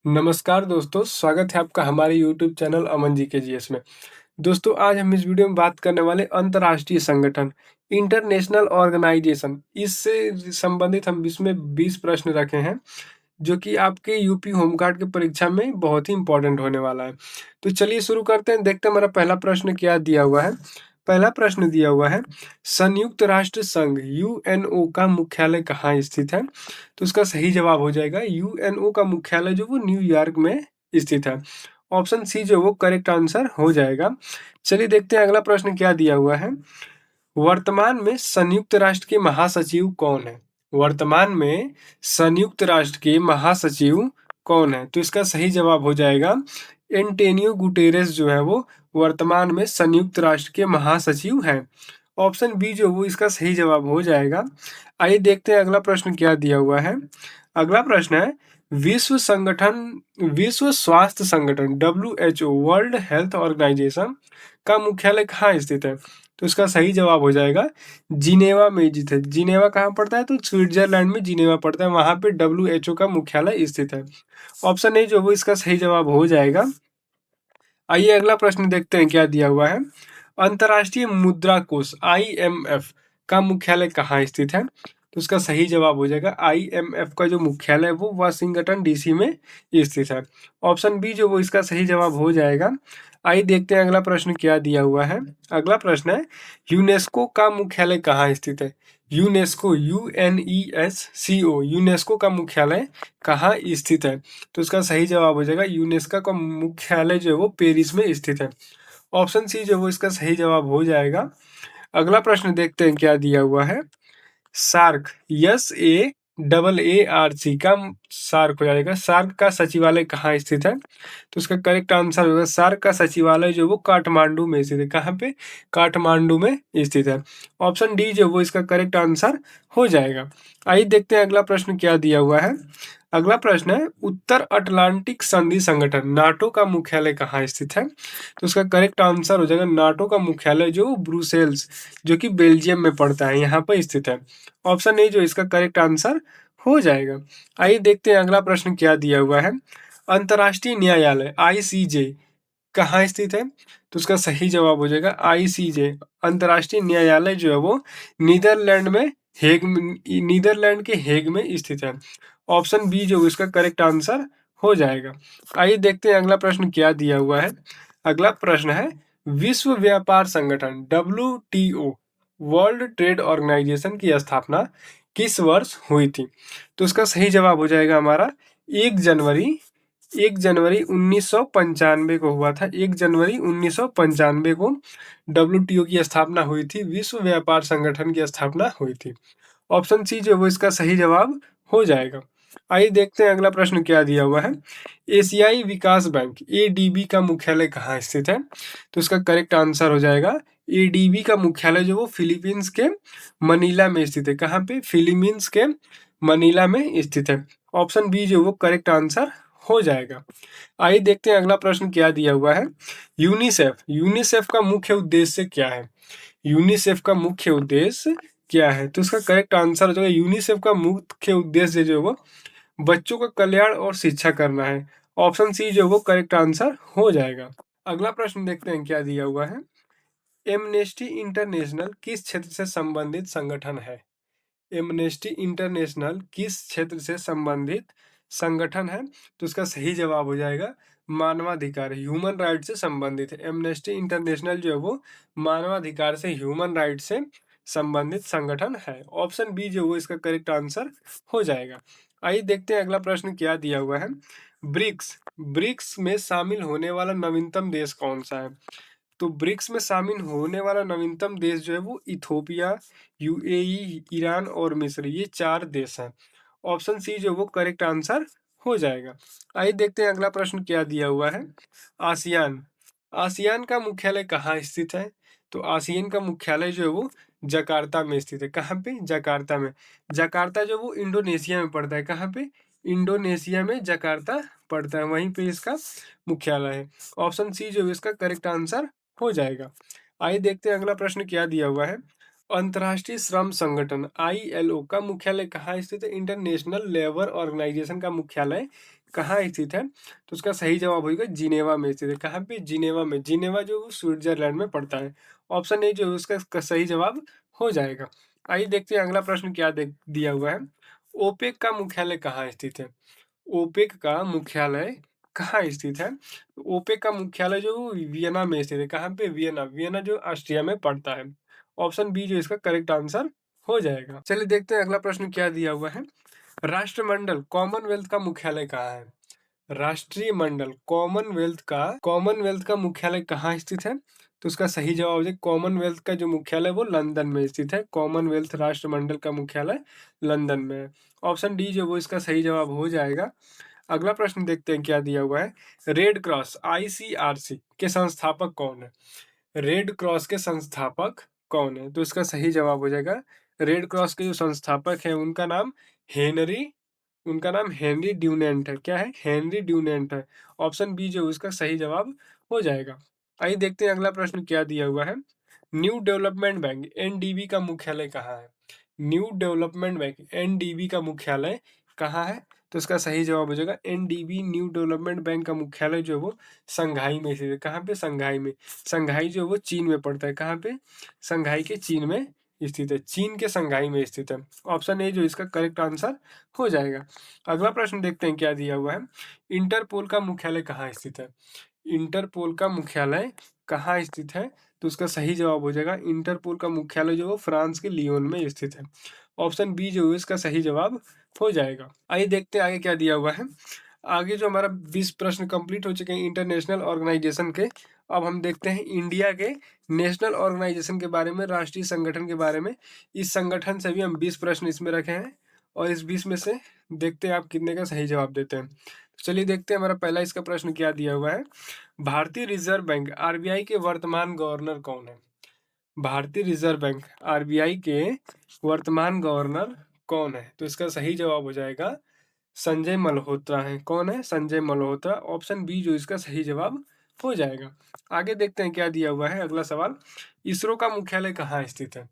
नमस्कार दोस्तों, स्वागत है आपका हमारे यूट्यूब चैनल अमन जी के जीएस में। दोस्तों, आज हम इस वीडियो में बात करने वाले अंतर्राष्ट्रीय संगठन इंटरनेशनल ऑर्गेनाइजेशन, इससे संबंधित हम इसमें 20 प्रश्न रखे हैं, जो कि आपके यूपी होमगार्ड की परीक्षा में बहुत ही इंपॉर्टेंट होने वाला है। तो चलिए शुरू करते हैं, देखते हैं हमारा पहला प्रश्न क्या दिया हुआ है। पहला प्रश्न दिया हुआ है, संयुक्त राष्ट्र संघ यूएनओ का मुख्यालय कहाँ स्थित है? तो इसका सही जवाब हो जाएगा यूएनओ का मुख्यालय जो वो न्यूयॉर्क में स्थित है। ऑप्शन सी जो वो करेक्ट आंसर हो जाएगा। चलिए देखते हैं अगला प्रश्न क्या दिया हुआ है। वर्तमान में संयुक्त राष्ट्र के महासचिव कौन है? वर्तमान में संयुक्त राष्ट्र के महासचिव कौन है? तो इसका सही जवाब हो जाएगा एंटोनियो गुटेरेस जो है वो वर्तमान में संयुक्त राष्ट्र के महासचिव हैं। ऑप्शन बी जो वो इसका सही जवाब हो जाएगा। आइए देखते हैं अगला प्रश्न क्या दिया हुआ है। अगला प्रश्न है, विश्व स्वास्थ्य संगठन WHO वर्ल्ड हेल्थ ऑर्गेनाइजेशन का मुख्यालय कहाँ स्थित है? तो इसका सही जवाब हो जाएगा जिनेवा में स्थित है। जिनेवा कहाँ पड़ता है? तो स्विट्जरलैंड में जिनेवा पड़ता है, वहां पे WHO का मुख्यालय स्थित है। ऑप्शन ए जो वो इसका सही जवाब हो जाएगा। आइए अगला प्रश्न देखते हैं क्या दिया हुआ है। अंतर्राष्ट्रीय मुद्रा कोष IMF का मुख्यालय कहाँ स्थित है? तो उसका सही जवाब हो जाएगा IMF का जो मुख्यालय है वो वाशिंगटन DC में स्थित है। ऑप्शन बी जो वो इसका सही जवाब हो जाएगा। आइए देखते हैं अगला प्रश्न क्या दिया हुआ है। अगला प्रश्न है, यूनेस्को का मुख्यालय कहाँ स्थित है? यूनेस्को UNESCO यूनेस्को का मुख्यालय कहाँ स्थित है? तो इसका सही जवाब हो जाएगा यूनेस्को का मुख्यालय जो है वो पेरिस में स्थित है। ऑप्शन सी जो है वो इसका सही जवाब हो जाएगा। अगला प्रश्न देखते हैं क्या दिया हुआ है। सार्क SARRC का सार्क हो जाएगा। सार्क का सचिवालय कहाँ स्थित है? तो इसका करेक्ट आंसर होगा सार्क का सचिवालय जो वो काठमांडू में स्थित है। कहाँ पे? काठमांडू में स्थित है। ऑप्शन डी जो वो इसका करेक्ट आंसर हो जाएगा। आइए देखते हैं अगला प्रश्न क्या दिया हुआ है। अगला प्रश्न है, उत्तर अटलांटिक संधि संगठन नाटो का मुख्यालय कहाँ स्थित है? तो उसका करेक्ट आंसर हो जाएगा नाटो का मुख्यालय जो ब्रुसेल्स जो कि बेल्जियम में पड़ता है, यहाँ पर स्थित है। ऑप्शन ए जो इसका करेक्ट आंसर हो जाएगा। आइए देखते हैं अगला प्रश्न क्या दिया हुआ है। अंतर्राष्ट्रीय न्यायालय ICJ कहाँ स्थित है? तो उसका सही जवाब हो जाएगा ICJ अंतर्राष्ट्रीय न्यायालय जो है वो नीदरलैंड के हेग में स्थित है। ऑप्शन बी जो इसका करेक्ट आंसर हो जाएगा। आइए देखते हैं अगला प्रश्न क्या दिया हुआ है। अगला प्रश्न है, विश्व व्यापार संगठन WTO वर्ल्ड ट्रेड ऑर्गेनाइजेशन की स्थापना किस वर्ष हुई थी? तो उसका सही जवाब हो जाएगा हमारा 1 जनवरी 1 जनवरी 1995 को हुआ था। 1 जनवरी 1995 को WTO की स्थापना हुई थी, विश्व व्यापार संगठन की स्थापना हुई थी। ऑप्शन सी जो वो इसका सही जवाब हो जाएगा। आइए देखते हैं अगला प्रश्न क्या दिया हुआ है। एशियाई विकास बैंक ADB का मुख्यालय कहाँ स्थित है? तो इसका करेक्ट आंसर हो जाएगा ADB का मुख्यालय जो वो फिलीपींस के मनीला में स्थित है। कहाँ पे? फिलीपींस के मनीला में स्थित है। ऑप्शन बी जो वो करेक्ट आंसर हो जाएगा। आइए देखते हैं अगला प्रश्न क्या दिया हुआ है। यूनिसेफ का मुख्य उद्देश्य क्या है? यूनिसेफ का मुख्य उद्देश्य क्या है? तो इसका करेक्ट आंसर हो जाएगा यूनिसेफ का मुख्य उद्देश्य जो है वो बच्चों का कल्याण और शिक्षा करना है। ऑप्शन सी जो वो करेक्ट आंसर हो जाएगा। अगला प्रश्न देखते हैं क्या दिया हुआ है। एमनेस्टी इंटरनेशनल किस क्षेत्र से संबंधित संगठन है? एमनेस्टी इंटरनेशनल किस क्षेत्र से संबंधित संगठन है? तो इसका सही जवाब हो जाएगा मानवाधिकार, ह्यूमन राइट से संबंधित है। एमनेस्टी इंटरनेशनल जो है वो मानवाधिकार से, ह्यूमन राइट से संबंधित संगठन है। ऑप्शन बी जो वो इसका करेक्ट आंसर हो जाएगा। आइए देखते हैं अगला प्रश्न क्या दिया हुआ है। ब्रिक्स ब्रिक्स में शामिल होने वाला नवीनतम देश कौन सा है? तो ब्रिक्स में शामिल होने वाला नवीनतम देश जो है वो इथोपिया, UAE, ईरान और मिस्र, ये 4 देश हैं। ऑप्शन सी जो वो करेक्ट आंसर हो जाएगा। आइए देखते हैं अगला प्रश्न क्या दिया हुआ है। आसियान आसियान का मुख्यालय कहाँ स्थित है? तो आसियान का मुख्यालय जो है वो जकार्ता में स्थित है। कहाँ पे? जकार्ता में। जकार्ता जो वो इंडोनेशिया में पड़ता है। कहाँ पे? इंडोनेशिया में जकार्ता पड़ता है, वहीं पे इसका मुख्यालय है। ऑप्शन सी जो है इसका करेक्ट आंसर हो जाएगा। आइए देखते हैं अगला प्रश्न क्या दिया हुआ है। अंतर्राष्ट्रीय श्रम संगठन ILO का मुख्यालय कहाँ स्थित है? इंटरनेशनल लेबर ऑर्गेनाइजेशन का मुख्यालय कहाँ स्थित है? तो उसका सही जवाब होगा जिनेवा में स्थित है। कहाँ पे? जिनेवा में। जिनेवा जो स्विट्जरलैंड में पड़ता है। ऑप्शन ए जो है उसका सही जवाब हो जाएगा। आइए देखते हैं अगला प्रश्न क्या दिया हुआ है। ओपेक का मुख्यालय कहाँ स्थित है? ओपेक का मुख्यालय कहाँ स्थित है? ओपेक का मुख्यालय जो वियना में स्थित है। कहाँ पे? वियना। वियना जो ऑस्ट्रिया में पड़ता है। ऑप्शन बी जो इसका करेक्ट आंसर हो जाएगा। चलिए देखते हैं अगला प्रश्न क्या दिया हुआ है। राष्ट्रमंडल कॉमनवेल्थ का मुख्यालय कहाँ है? राष्ट्रीय मंडल कॉमनवेल्थ का मुख्यालय कहाँ स्थित है? तो उसका सही जवाब है कॉमनवेल्थ का जो मुख्यालय वो लंदन में स्थित है। कॉमनवेल्थ राष्ट्रमंडल का मुख्यालय लंदन में है। ऑप्शन डी जो वो इसका सही जवाब हो जाएगा। अगला प्रश्न देखते हैं क्या दिया हुआ है। रेड क्रॉस आईसीआरसी के संस्थापक कौन है? रेड क्रॉस के संस्थापक कौन है? तो इसका सही जवाब हो जाएगा रेड क्रॉस के जो संस्थापक हैं उनका नाम हेनरी ड्यूनेंट है। क्या है? हेनरी ड्यूनेंट है। ऑप्शन बी जो इसका सही जवाब हो जाएगा। आइए देखते हैं अगला प्रश्न क्या दिया हुआ है। न्यू डेवलपमेंट बैंक एनडीबी का मुख्यालय कहाँ है? न्यू डेवलपमेंट बैंक एनडीबी का मुख्यालय कहाँ है? तो इसका सही जवाब हो जाएगा एनडीबी न्यू डेवलपमेंट बैंक का मुख्यालय जो है वो संघाई में स्थित है। कहाँ पे? संघाई में। संघाई जो है वो चीन में पड़ता है। कहाँ पे? संघाई के चीन में स्थित है। चीन के संघाई में स्थित है। ऑप्शन ए जो इसका करेक्ट आंसर हो जाएगा। अगला प्रश्न देखते हैं क्या दिया हुआ है। इंटरपोल का मुख्यालय कहाँ स्थित है? इंटरपोल का मुख्यालय कहाँ स्थित है? तो उसका सही जवाब हो जाएगा इंटरपोल का मुख्यालय जो फ्रांस के लियोन में स्थित है। ऑप्शन बी जो है इसका सही जवाब हो जाएगा। आइए देखते हैं आगे क्या दिया हुआ है। आगे जो हमारा 20 प्रश्न कंप्लीट हो चुके हैं इंटरनेशनल ऑर्गेनाइजेशन के। अब हम देखते हैं इंडिया के नेशनल ऑर्गेनाइजेशन के बारे में, राष्ट्रीय संगठन के बारे में। इस संगठन से भी हम 20 प्रश्न इसमें रखे हैं और इस 20 में से देखते हैं आप कितने का सही जवाब देते हैं। तो चलिए देखते हैं हमारा पहला इसका प्रश्न क्या दिया हुआ है। भारतीय रिजर्व बैंक आरबीआई के वर्तमान गवर्नर कौन है? भारतीय रिजर्व बैंक आरबीआई के वर्तमान गवर्नर कौन है? तो इसका सही जवाब हो जाएगा संजय मल्होत्रा है। कौन है? संजय मल्होत्रा। ऑप्शन बी जो इसका सही जवाब हो जाएगा। आगे देखते हैं क्या दिया हुआ है अगला सवाल। इसरो का मुख्यालय कहाँ स्थित है?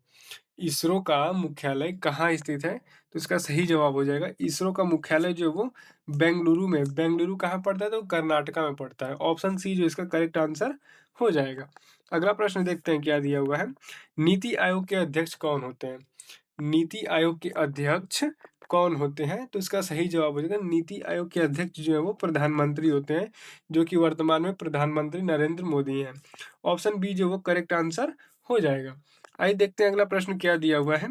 इसरो का मुख्यालय कहाँ स्थित है? तो इसका सही जवाब हो जाएगा इसरो का मुख्यालय जो है वो बेंगलुरु में। बेंगलुरु कहाँ पड़ता है? तो कर्नाटका में पड़ता है। ऑप्शन सी जो इसका करेक्ट आंसर हो जाएगा। अगला प्रश्न देखते हैं क्या दिया हुआ है। नीति आयोग के अध्यक्ष कौन होते हैं? नीति आयोग के अध्यक्ष कौन होते हैं? तो इसका सही जवाब हो जाएगा नीति आयोग के अध्यक्ष जो है वो प्रधानमंत्री होते हैं, जो कि वर्तमान में प्रधानमंत्री नरेंद्र मोदी हैं। ऑप्शन बी जो वो करेक्ट आंसर हो जाएगा। आइए देखते हैं अगला प्रश्न क्या दिया हुआ है।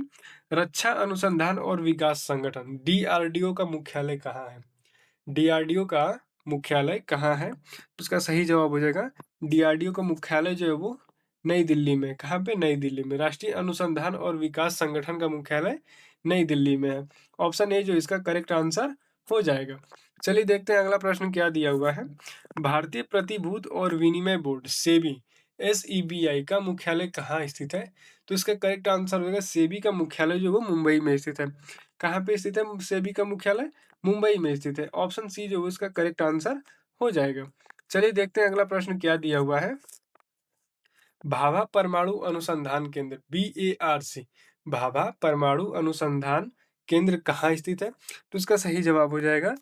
रक्षा अनुसंधान और विकास संगठन डीआरडीओ का मुख्यालय कहाँ है? डीआरडीओ का मुख्यालय कहाँ है? तो उसका सही जवाब हो जाएगा डीआरडीओ का मुख्यालय जो है वो नई दिल्ली में। कहाँ पे? नई दिल्ली में। राष्ट्रीय अनुसंधान और विकास संगठन का मुख्यालय नई दिल्ली में है। ऑप्शन ए जो इसका करेक्ट आंसर हो जाएगा। चलिए देखते हैं अगला प्रश्न क्या दिया हुआ है। भारतीय प्रतिभूत और विनिमय बोर्ड सेबी एसईबीआई का मुख्यालय कहाँ स्थित है? तो इसका करेक्ट आंसर होगा सेबी का मुख्यालय जो वो मुंबई में स्थित है। कहाँ पे स्थित है सेबी का मुख्यालय? मुंबई में स्थित है। ऑप्शन सी जो है इसका करेक्ट आंसर हो जाएगा। चलिए देखते हैं अगला प्रश्न क्या दिया हुआ है। भाभा परमाणु अनुसंधान केंद्र BARC भाभा परमाणु अनुसंधान केंद्र कहाँ स्थित है? तो इसका सही जवाब हो जाएगा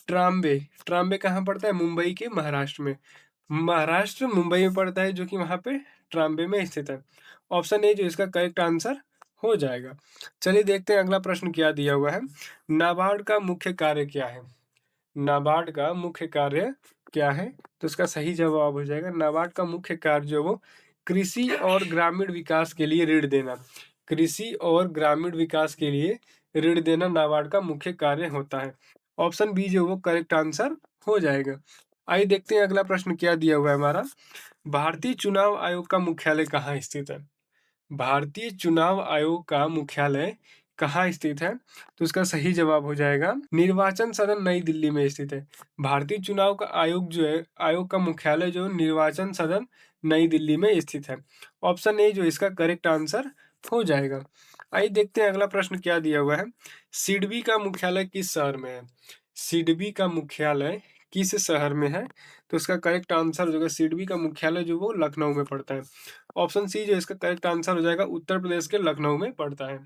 ट्राम्बे। ट्राम्बे कहाँ पड़ता है? मुंबई के महाराष्ट्र में। महाराष्ट्र मुंबई में पड़ता है, जो कि वहाँ पे ट्राम्बे में स्थित है। ऑप्शन ए जो इसका करेक्ट आंसर हो जाएगा। चलिए देखते हैं अगला प्रश्न क्या दिया हुआ है। नाबार्ड का मुख्य कार्य क्या है? नाबार्ड का मुख्य कार्य क्या है? तो इसका सही जवाब हो जाएगा नाबार्ड का मुख्य कार्य जो वो कृषि और ग्रामीण विकास के लिए ऋण देना। कृषि और ग्रामीण विकास के लिए ऋण देना नाबार्ड का मुख्य कार्य होता है। ऑप्शन बी जो वो करेक्ट आंसर हो जाएगा। आइए देखते हैं अगला प्रश्न क्या दिया हुआ है हमारा। भारतीय चुनाव आयोग का मुख्यालय कहाँ स्थित है? भारतीय चुनाव आयोग का मुख्यालय कहाँ स्थित है? तो इसका सही जवाब हो जाएगा निर्वाचन सदन नई दिल्ली में स्थित है। भारतीय चुनाव का आयोग जो है, आयोग का मुख्यालय जो निर्वाचन सदन नई दिल्ली में स्थित है। ऑप्शन ए जो इसका करेक्ट आंसर हो जाएगा। आइए देखते हैं अगला प्रश्न क्या दिया हुआ है। सिडबी का मुख्यालय किस शहर में है? सिडबी का मुख्यालय किस शहर में है? तो इसका करेक्ट आंसर जो है सिडबी का मुख्यालय जो वो लखनऊ में पड़ता है। ऑप्शन सी जो इसका करेक्ट आंसर हो जाएगा उत्तर प्रदेश के लखनऊ में पड़ता है।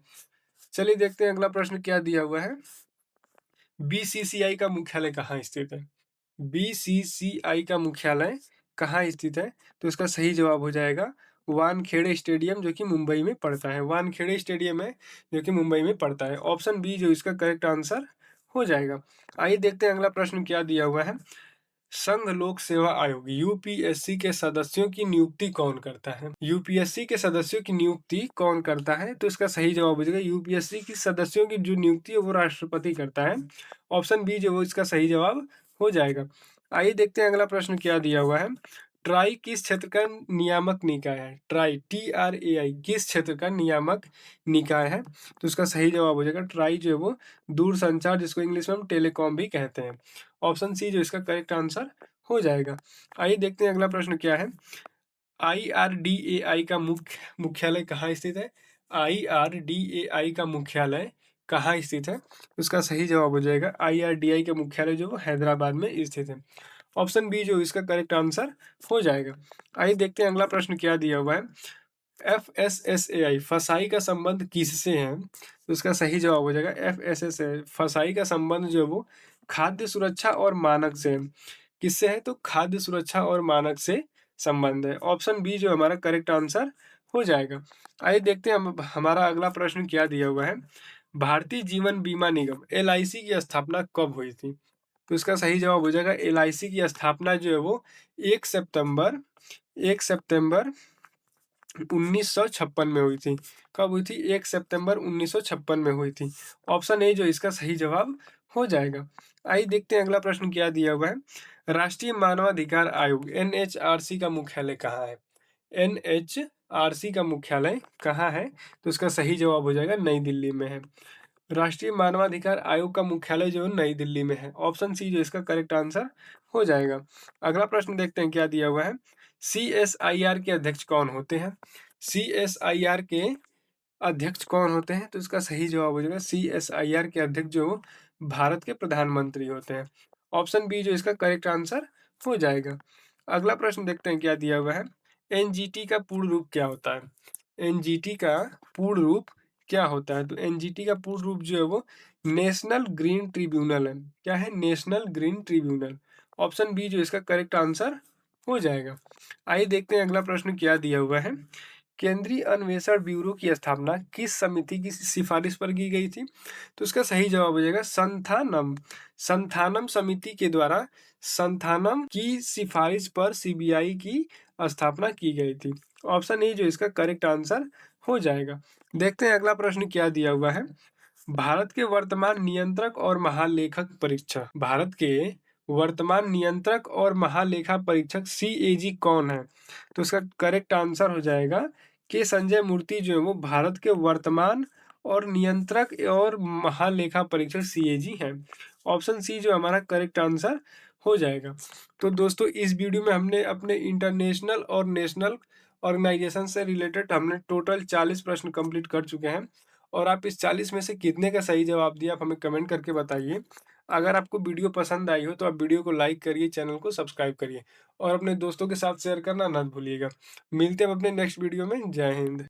चलिए देखते हैं अगला प्रश्न क्या दिया हुआ है। बीसीसीआई का मुख्यालय कहाँ स्थित है? बीसीसीआई का मुख्यालय कहाँ स्थित है? तो इसका सही जवाब हो जाएगा वानखेड़े स्टेडियम, जो कि मुंबई में पड़ता है। वानखेड़े स्टेडियम है जो कि मुंबई में पड़ता है। ऑप्शन बी जो इसका करेक्ट आंसर हो जाएगा। आइए देखते हैं अगला प्रश्न क्या दिया हुआ है। संघ लोक सेवा आयोग यूपीएससी के सदस्यों की नियुक्ति कौन करता है? यूपीएससी के सदस्यों की नियुक्ति कौन करता है? तो इसका सही जवाब हो जाएगा यूपीएससी की सदस्यों की जो नियुक्ति है वो राष्ट्रपति करता है। ऑप्शन बी जो वो इसका सही जवाब हो जाएगा। आइए देखते हैं अगला प्रश्न क्या दिया हुआ है। ट्राई किस क्षेत्र का नियामक निकाय है? ट्राई TRAI किस क्षेत्र का नियामक निकाय है? तो इसका सही जवाब हो जाएगा ट्राई जो है वो दूरसंचार, जिसको इंग्लिश में हम टेलीकॉम भी कहते हैं। ऑप्शन सी जो इसका करेक्ट आंसर हो जाएगा। आइए देखते हैं अगला प्रश्न क्या है। IRDAI का मुख्यालय कहाँ स्थित है? IRDAI का मुख्यालय कहाँ स्थित है? उसका सही जवाब हो जाएगा IRDAI का मुख्यालय जो वो हैदराबाद में स्थित है। ऑप्शन बी जो इसका करेक्ट आंसर हो जाएगा। आइए देखते हैं अगला प्रश्न क्या दिया हुआ है। FSSAI फसाई का संबंध किससे है? तो इसका सही जवाब हो जाएगा FSSAI फसाई का संबंध जो है वो खाद्य सुरक्षा और मानक से है। किससे है? तो खाद्य सुरक्षा और मानक से संबंध है। ऑप्शन बी जो हमारा करेक्ट आंसर हो जाएगा। आइए देखते हैं हमारा अगला प्रश्न क्या दिया हुआ है। भारतीय जीवन बीमा निगम LIC की स्थापना कब हुई थी? तो इसका सही जवाब हो जाएगा LIC की स्थापना जो है वो 1 सितंबर 1956 में हुई थी। कब हुई थी? 1 सितंबर 1956 में हुई थी। ऑप्शन ए जो इसका सही जवाब हो जाएगा। आइए देखते हैं अगला प्रश्न क्या दिया हुआ है। राष्ट्रीय मानवाधिकार आयोग NHRC का मुख्यालय कहाँ है? NHRC का मुख्यालय कहाँ है? तो इसका सही जवाब हो जाएगा नई दिल्ली में है। राष्ट्रीय मानवाधिकार आयोग का मुख्यालय जो है नई दिल्ली में है। ऑप्शन सी जो इसका करेक्ट आंसर हो जाएगा। अगला प्रश्न देखते हैं क्या दिया हुआ है। CSIR के अध्यक्ष कौन होते हैं? CSIR के अध्यक्ष कौन होते हैं? तो इसका सही जवाब हो जाएगा CSIR के अध्यक्ष जो भारत के प्रधानमंत्री होते हैं। ऑप्शन बी जो इसका करेक्ट आंसर हो जाएगा। अगला प्रश्न देखते हैं क्या दिया हुआ है। NGT का पूर्ण रूप क्या होता है? NGT का पूर्ण रूप क्या होता है? तो NGT का पूर्ण रूप जो है वो नेशनल ग्रीन ट्रिब्यूनल है। क्या है? National green tribunal. Option B जो इसका करेक्ट आंसर हो जाएगा। आइए देखते हैं अगला प्रश्न क्या दिया हुआ है। केंद्रीय अन्वेषण ब्यूरो की स्थापना किस समिति की सिफारिश पर की गई थी? तो इसका सही जवाब हो जाएगा संथानम। संथानम समिति के द्वारा संथानम की सिफारिश पर CBI की स्थापना की गई थी। ऑप्शन ए जो इसका करेक्ट आंसर हो जाएगा। देखते हैं अगला प्रश्न क्या दिया हुआ है। भारत के वर्तमान नियंत्रक और महालेखक परीक्षक भारत के वर्तमान नियंत्रक और महालेखा परीक्षक CAG कौन है? तो इसका करेक्ट आंसर हो जाएगा कि संजय मूर्ति जो है वो भारत के वर्तमान और नियंत्रक और महालेखा परीक्षक CAG हैं। ऑप्शन सी जो हमारा करेक्ट आंसर हो जाएगा। तो दोस्तों इस वीडियो में हमने अपने इंटरनेशनल और नेशनल ऑर्गेनाइजेशन से रिलेटेड हमने टोटल 40 प्रश्न कंप्लीट कर चुके हैं। और आप इस 40 में से कितने का सही जवाब दिया आप हमें कमेंट करके बताइए। अगर आपको वीडियो पसंद आई हो तो आप वीडियो को लाइक करिए, चैनल को सब्सक्राइब करिए और अपने दोस्तों के साथ शेयर करना ना भूलिएगा। मिलते हैं अपने नेक्स्ट वीडियो में। जय हिंद।